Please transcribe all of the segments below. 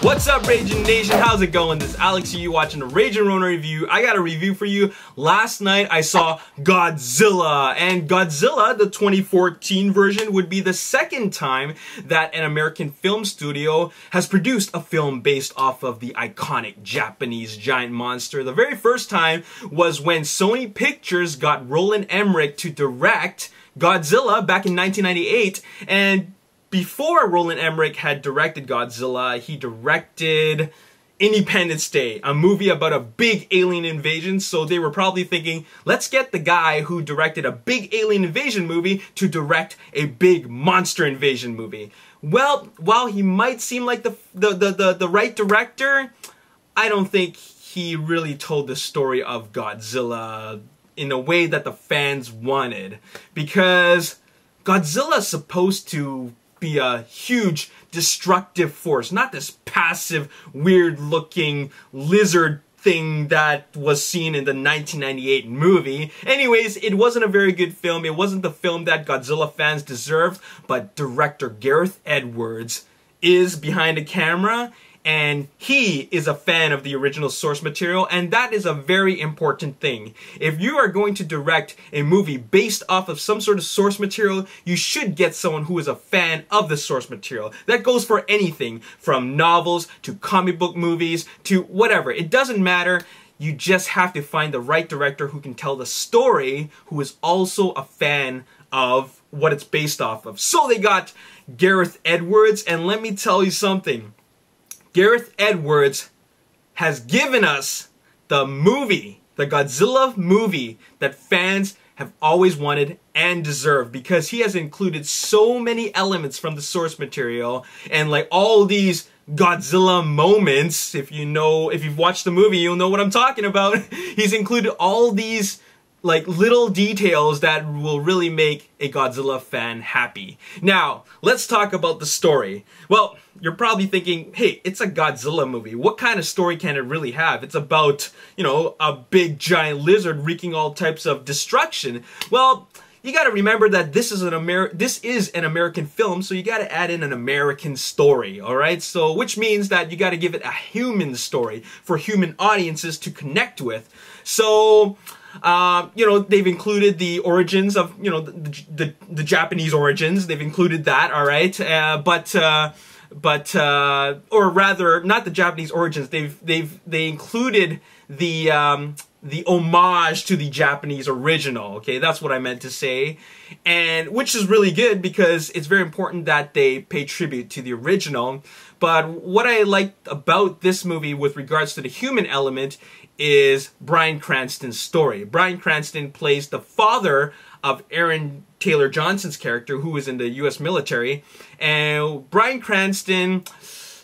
What's up, Ragin Nation? How's it going? This is Alex, you watching the Ragin Ronin review. I got a review for you. Last night I saw Godzilla, and Godzilla, the 2014 version, would be the second time that an American film studio has produced a film based off of the iconic Japanese giant monster. The very first time was when Sony Pictures got Roland Emmerich to direct Godzilla back in 1998, and before Roland Emmerich had directed Godzilla, he directed Independence Day, a movie about a big alien invasion. So they were probably thinking, let's get the guy who directed a big alien invasion movie to direct a big monster invasion movie. Well, while he might seem like the right director, I don't think he really told the story of Godzilla in a way that the fans wanted, because Godzilla is supposed to be a huge destructive force, not this passive, weird-looking lizard thing that was seen in the 1998 movie. Anyways, it wasn't a very good film. It wasn't the film that Godzilla fans deserved, but director Gareth Edwards is behind the camera, and he is a fan of the original source material, and that is a very important thing. If you are going to direct a movie based off of some sort of source material, you should get someone who is a fan of the source material. That goes for anything, from novels to comic book movies to whatever. It doesn't matter. You just have to find the right director who can tell the story, who is also a fan of what it's based off of. So they got Gareth Edwards, and let me tell you something. Gareth Edwards has given us the movie, the Godzilla movie that fans have always wanted and deserved, because he has included so many elements from the source material and like all these Godzilla moments. If you've watched the movie, you'll know what I'm talking about. He's included all these like little details that will really make a Godzilla fan happy. Now, let's talk about the story. Well, you're probably thinking, hey, it's a Godzilla movie. What kind of story can it really have? It's about, a big giant lizard wreaking all types of destruction. Well, you gotta remember that this is an American film, so you gotta add in an American story, alright? So, which means that you gotta give it a human story for human audiences to connect with. So, they've included the origins of, the Japanese origins. They've included that, all right? Or rather, not the Japanese origins. They included the homage to the Japanese original. Okay, that's what I meant to say, and which is really good because it's very important that they pay tribute to the original. But what I liked about this movie with regards to the human element is Bryan Cranston's story. Bryan Cranston plays the father of Aaron Taylor Johnson's character, who is in the U.S. military, and Bryan Cranston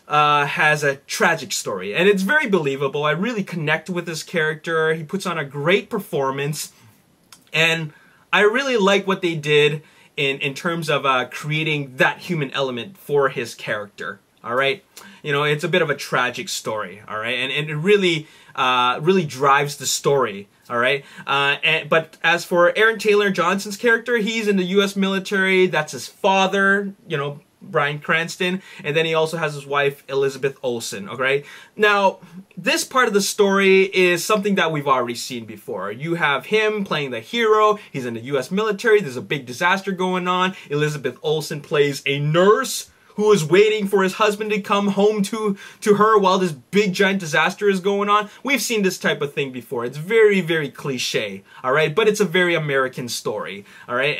has a tragic story, and it's very believable. I really connect with this character. He puts on a great performance, and I really like what they did in terms of creating that human element for his character. All right, it's a bit of a tragic story. All right, and it really drives the story. All right, but as for Aaron Taylor Johnson's character, he's in the U.S. military. That's his father, Bryan Cranston, and then he also has his wife, Elizabeth Olsen, okay? Now, this part of the story is something that we've already seen before. You have him playing the hero, he's in the U.S. military, there's a big disaster going on. Elizabeth Olsen plays a nurse who is waiting for his husband to come home to her while this big giant disaster is going on. We've seen this type of thing before. It's very, very cliche, all right? But it's a very American story, all right?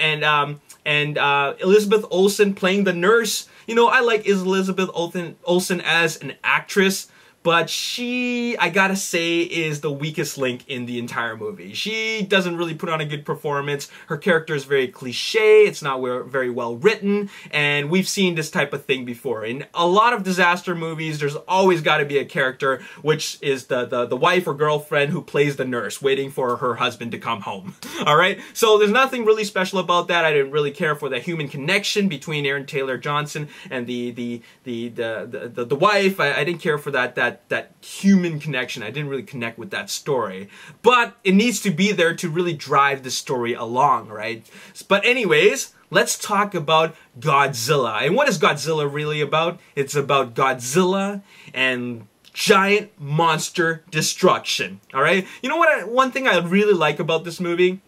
And Elizabeth Olsen playing the nurse, I like Elizabeth Olsen as an actress, but she, I gotta say, is the weakest link in the entire movie. She doesn't really put on a good performance. Her character is very cliche. It's not very well written, and we've seen this type of thing before. In a lot of disaster movies, there's always got to be a character which is the wife or girlfriend who plays the nurse, waiting for her husband to come home. All right, so there's nothing really special about that. I didn't really care for the human connection between Aaron Taylor Johnson and the wife. I didn't care for that that human connection. I didn't really connect with that story. But it needs to be there to really drive the story along, right? But anyways, let's talk about Godzilla. And what is Godzilla really about? It's about Godzilla and giant monster destruction, alright? You know what? One thing I really like about this movie?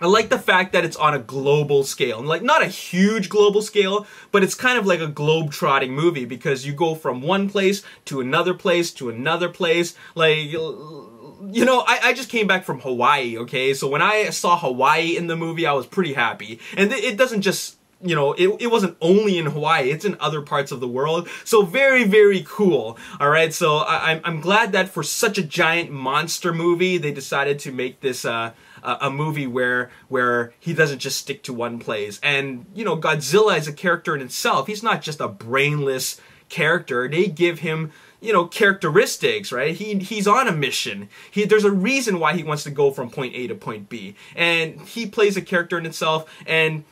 I like the fact that it's on a global scale. Like, not a huge global scale, but it's kind of like a globe-trotting movie because you go from one place to another place to another place. Like, you know, I just came back from Hawaii, okay? So when I saw Hawaii in the movie, I was pretty happy. And it doesn't just, you know, it wasn't only in Hawaii, it's in other parts of the world. So very, very cool. Alright, so I'm glad that for such a giant monster movie, they decided to make this a movie where he doesn't just stick to one place. And, you know, Godzilla is a character in itself. He's not just a brainless character. They give him, you know, characteristics, right? He's on a mission. There's a reason why he wants to go from point A to point B. And he plays a character in itself, and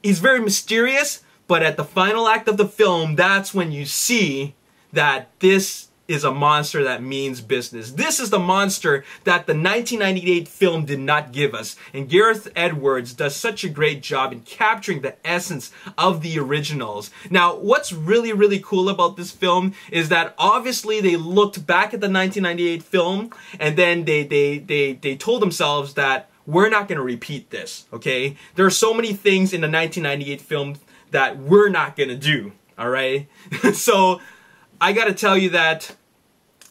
he's very mysterious, but at the final act of the film, that's when you see that this is a monster that means business. This is the monster that the 1998 film did not give us. And Gareth Edwards does such a great job in capturing the essence of the originals. Now, what's really, really cool about this film is that obviously they looked back at the 1998 film and then they told themselves that we're not going to repeat this, okay? There are so many things in the 1998 film that we're not going to do, all right? So I gotta tell you that,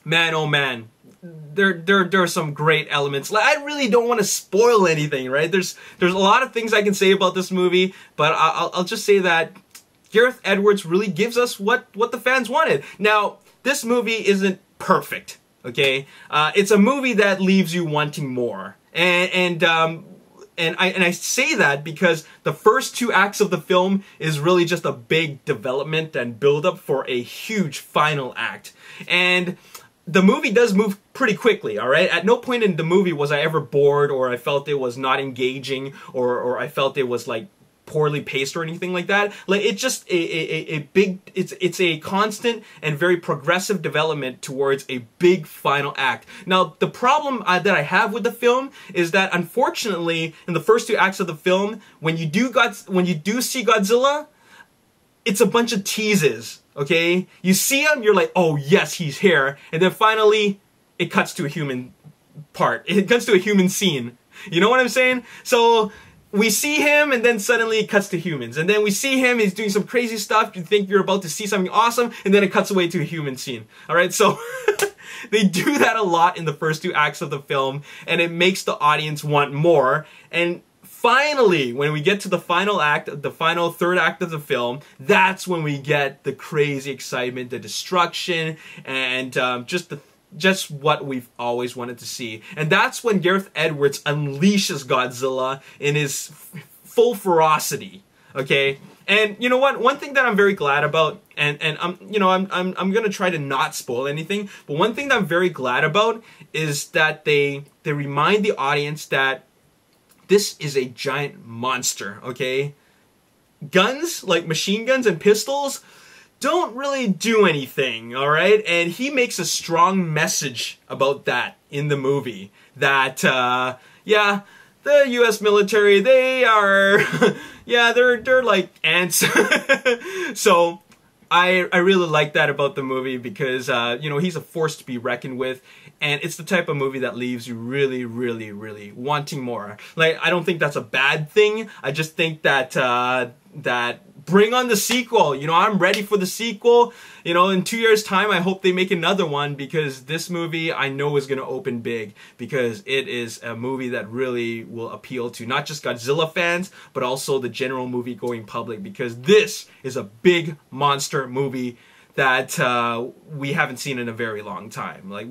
man, oh man, there are some great elements. Like, I really don't want to spoil anything, right? There's a lot of things I can say about this movie, but I'll just say that Gareth Edwards really gives us what the fans wanted. Now, this movie isn't perfect, okay? It's a movie that leaves you wanting more, and I say that because the first two acts of the film is really just a big development and build-up for a huge final act. And the movie does move pretty quickly, alright? At no point in the movie was I ever bored, or I felt it was not engaging, or I felt it was, like, poorly paced or anything like that. Like, it's just it's a constant and very progressive development towards a big final act. Now, the problem that I have with the film is that, unfortunately, in the first two acts of the film, when you do see Godzilla, it's a bunch of teases, okay? You see him, you're like, oh yes, he's here, and then finally, it cuts to a human part. It cuts to a human scene. You know what I'm saying? So we see him, and then suddenly it cuts to humans. And then we see him, he's doing some crazy stuff, you think you're about to see something awesome, and then it cuts away to a human scene. Alright, so they do that a lot in the first two acts of the film, and it makes the audience want more. And finally, when we get to the final act, the final third act of the film, that's when we get the crazy excitement, the destruction, and just what we've always wanted to see. And that's when Gareth Edwards unleashes Godzilla in his full ferocity, okay? And you know what? One thing that I'm very glad about, and I'm gonna try to not spoil anything, but one thing that I'm very glad about is that they remind the audience that this is a giant monster, okay? Guns, like machine guns and pistols, don't really do anything, alright? And he makes a strong message about that in the movie. That, yeah, the US military, they are, yeah, they're like ants. So, I really like that about the movie because, you know, he's a force to be reckoned with. And it's the type of movie that leaves you really, really, really wanting more. Like, I don't think that's a bad thing. I just think that, that bring on the sequel. You know, I'm ready for the sequel. You know, in 2 years' time, I hope they make another one because this movie I know is going to open big because it is a movie that really will appeal to not just Godzilla fans, but also the general movie-going public because this is a big monster movie that we haven't seen in a very long time. Like,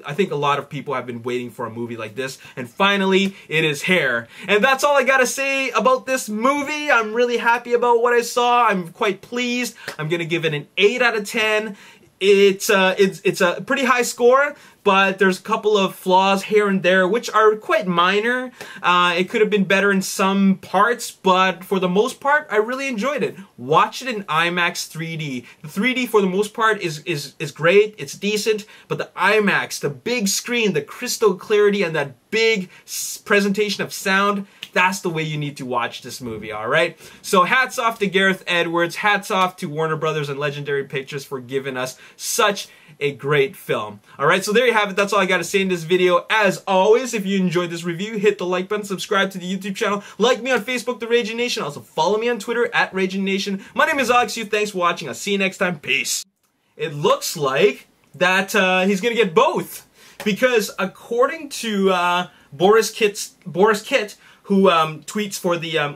I think a lot of people have been waiting for a movie like this, and finally, it is here. And that's all I gotta say about this movie. I'm really happy about what I saw. I'm quite pleased. I'm gonna give it an 8 out of 10. it's a pretty high score, but there's a couple of flaws here and there, which are quite minor. It could have been better in some parts, but for the most part, I really enjoyed it. Watch it in IMAX 3D. The 3D, for the most part, is great. It's decent, but the IMAX, the big screen, the crystal clarity, and that big presentation of sound, that's the way you need to watch this movie, alright? So hats off to Gareth Edwards, hats off to Warner Brothers and Legendary Pictures for giving us such a great film. Alright, so there you have it. That's all I got to say in this video. As always, if you enjoyed this review, hit the like button, subscribe to the YouTube channel, like me on Facebook, The Ragin Nation. Also follow me on Twitter, @Ragin Nation. My name is Alex Yu. Thanks for watching. I'll see you next time. Peace. It looks like that he's going to get both. Because according to Boris Kit, who tweets for the